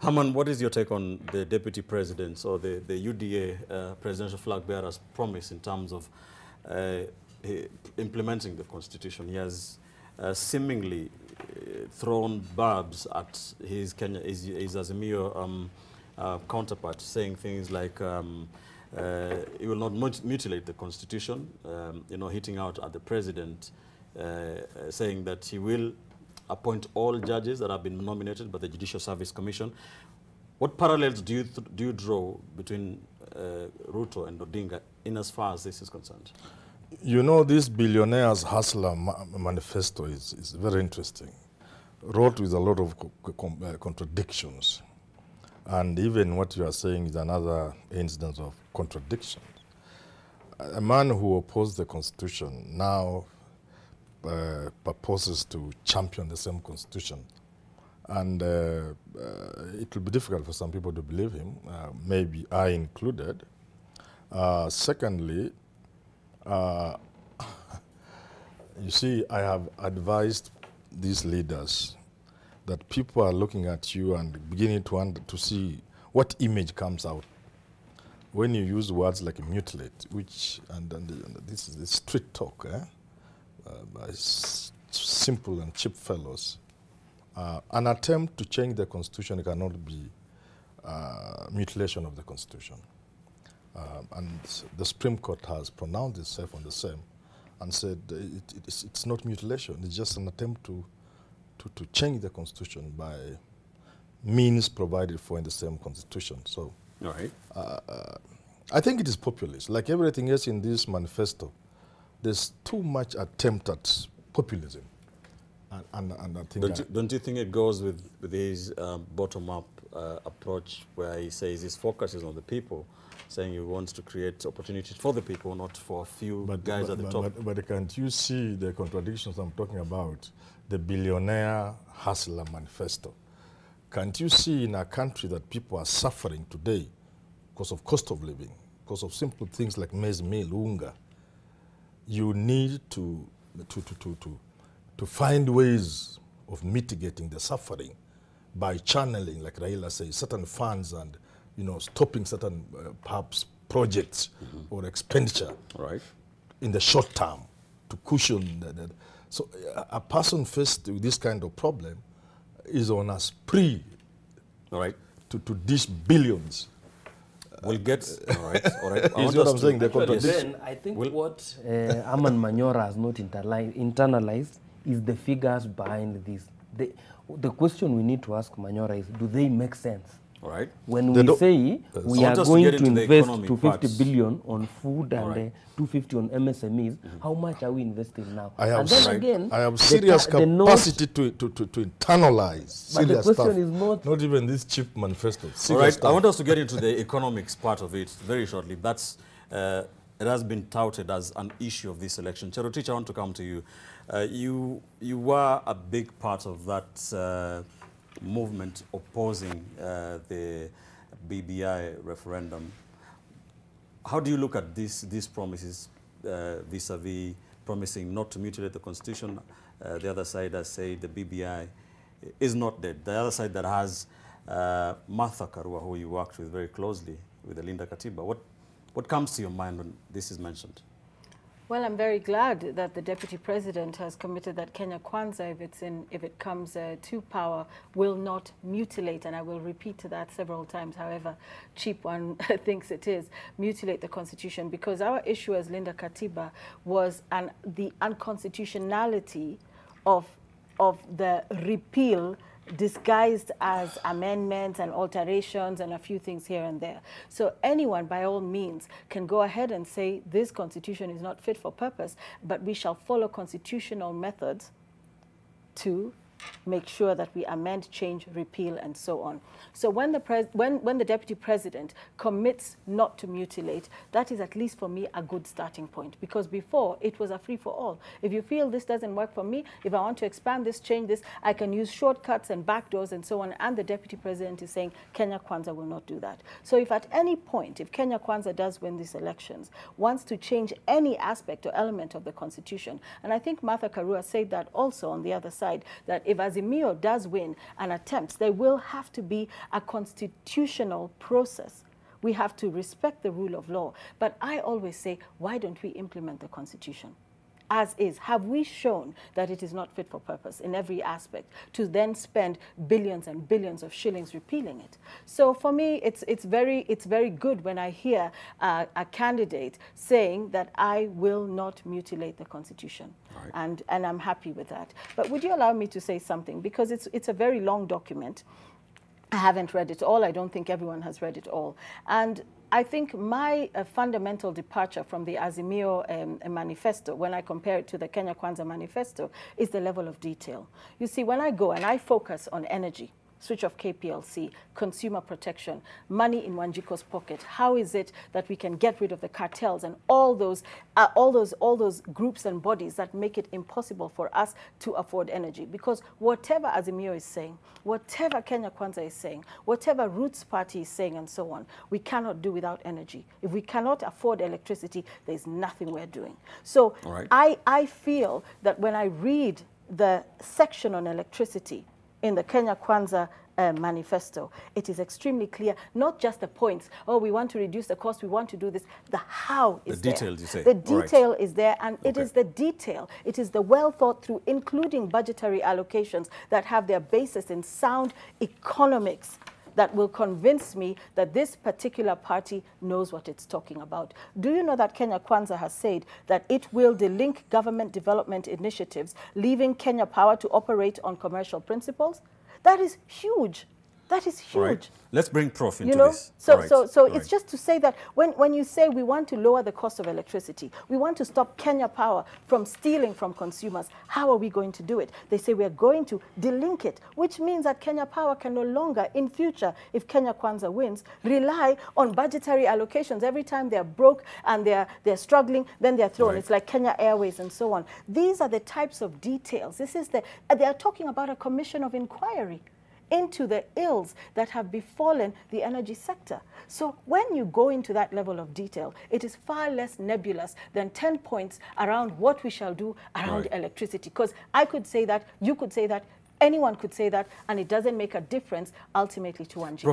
Herman, what is your take on the deputy president's or the UDA presidential flag bearer's promise in terms of implementing the constitution? He has seemingly thrown barbs at his Azimio counterpart, saying things like he will not mutilate the constitution, you know, hitting out at the president, saying that he will appoint all judges that have been nominated by the Judicial Service Commission. What parallels do you draw between Ruto and Odinga in as far as this is concerned? You know, this billionaire's hustler manifesto is very interesting. Wrought with a lot of contradictions. And even what you are saying is another instance of contradiction. A man who opposed the Constitution now purposes to champion the same Constitution. And it will be difficult for some people to believe him, maybe I included. Secondly, you see, I have advised these leaders that people are looking at you and beginning to see what image comes out when you use words like mutilate, which, and this is the street talk, by simple and cheap fellows. An attempt to change the Constitution cannot be mutilation of the Constitution. And the Supreme Court has pronounced itself on the same and said it's not mutilation, it's just an attempt to change the Constitution by means provided for in the same Constitution. So, all right. I think it is populist. Like everything else in this manifesto, there's too much attempt at populism. And I think don't you think it goes with his bottom-up approach, where he says his focus is on the people, saying he wants to create opportunities for the people, not for a few guys at the top? But can't you see the contradictions I'm talking about? The billionaire hustler manifesto. Can't you see in a country that people are suffering today because of cost of living, because of simple things like maize meal, unga? You need to find ways of mitigating the suffering by channeling, like Raila says, certain funds and, you know, stopping certain perhaps projects or expenditure in the short term to cushion that. So a person faced with this kind of problem is on a spree, to dish billions. We'll get, all right. Is what I'm saying, the contradiction. I think what Herman Manyora has not internalized is the figures behind this. The question we need to ask Manyora is, do they make sense? All right. When we say we are going to invest 250 billion on food and 250 on MSMEs, how much are we investing now? I have serious capacity to internalize. But the question is not even this cheap manifesto. All right. I want us to get into the economics part of it very shortly. That's it has been touted as an issue of this election. Cherotich, I want to come to you. You were a big part of that movement opposing the BBI referendum. How do you look at these promises vis-a-vis promising not to mutilate the Constitution? The other side has said the BBI is not dead. The other side that has Martha Karua, who you worked with very closely, with the Linda Katiba. What comes to your mind when this is mentioned? Well, I'm very glad that the Deputy President has committed that Kenya Kwanza, if it comes to power, will not mutilate, and I will repeat to that several times, however cheap one thinks it is, mutilate the Constitution, because our issue as Linda Katiba was the unconstitutionality of the repeal disguised as amendments and alterations and a few things here and there. So anyone, by all means, can go ahead and say this constitution is not fit for purpose, but we shall follow constitutional methods to make sure that we amend, change, repeal, and so on. So when the Deputy President commits not to mutilate, that is at least for me a good starting point, because before it was a free-for-all. If you feel this doesn't work for me, if I want to expand this, change this, I can use shortcuts and backdoors and so on, and the Deputy President is saying Kenya Kwanza will not do that. So if at any point, if Kenya Kwanza does win these elections, wants to change any aspect or element of the Constitution, and I think Martha Karua said that also on the other side, that if Azimio does win and attempts, there will have to be a constitutional process. We have to respect the rule of law. But I always say, why don't we implement the Constitution as is? Have we shown that it is not fit for purpose in every aspect to then spend billions and billions of shillings repealing it? So for me, it's very good when I hear a candidate saying that I will not mutilate the Constitution. Right. And I'm happy with that. But would you allow me to say something? Because it's a very long document. I haven't read it all. I don't think everyone has read it all. And I think my fundamental departure from the Azimio manifesto, when I compare it to the Kenya Kwanza manifesto, is the level of detail. You see, when I go and I focus on energy, switch off KPLC, consumer protection, money in Wanjiko's pocket, how is it that we can get rid of the cartels and all those groups and bodies that make it impossible for us to afford energy? Because whatever Azimio is saying, whatever Kenya Kwanza is saying, whatever Roots Party is saying and so on, we cannot do without energy. If we cannot afford electricity, there's nothing we're doing. So right. I feel that when I read the section on electricity in the Kenya Kwanza manifesto, it is extremely clear, not just the points, oh, we want to reduce the cost, we want to do this, the how is there. The details, you say. The detail is there, and it is the detail, it is the well thought through, including budgetary allocations that have their basis in sound economics, that will convince me that this particular party knows what it's talking about. Do you know that Kenya Kwanza has said that it will delink government development initiatives, leaving Kenya Power to operate on commercial principles? That is huge. That is huge. Right. Let's bring Prof into this. So it's just to say that when you say we want to lower the cost of electricity, we want to stop Kenya Power from stealing from consumers, how are we going to do it? They say we are going to delink it, which means that Kenya Power can no longer, in future, if Kenya Kwanza wins, rely on budgetary allocations. Every time they're broke and they're struggling, then they're thrown. Right. It's like Kenya Airways and so on. These are the types of details. They are talking about a commission of inquiry into the ills that have befallen the energy sector. So when you go into that level of detail, it is far less nebulous than 10 points around what we shall do around electricity. Because I could say that, you could say that, anyone could say that, and it doesn't make a difference ultimately to Wanjiko.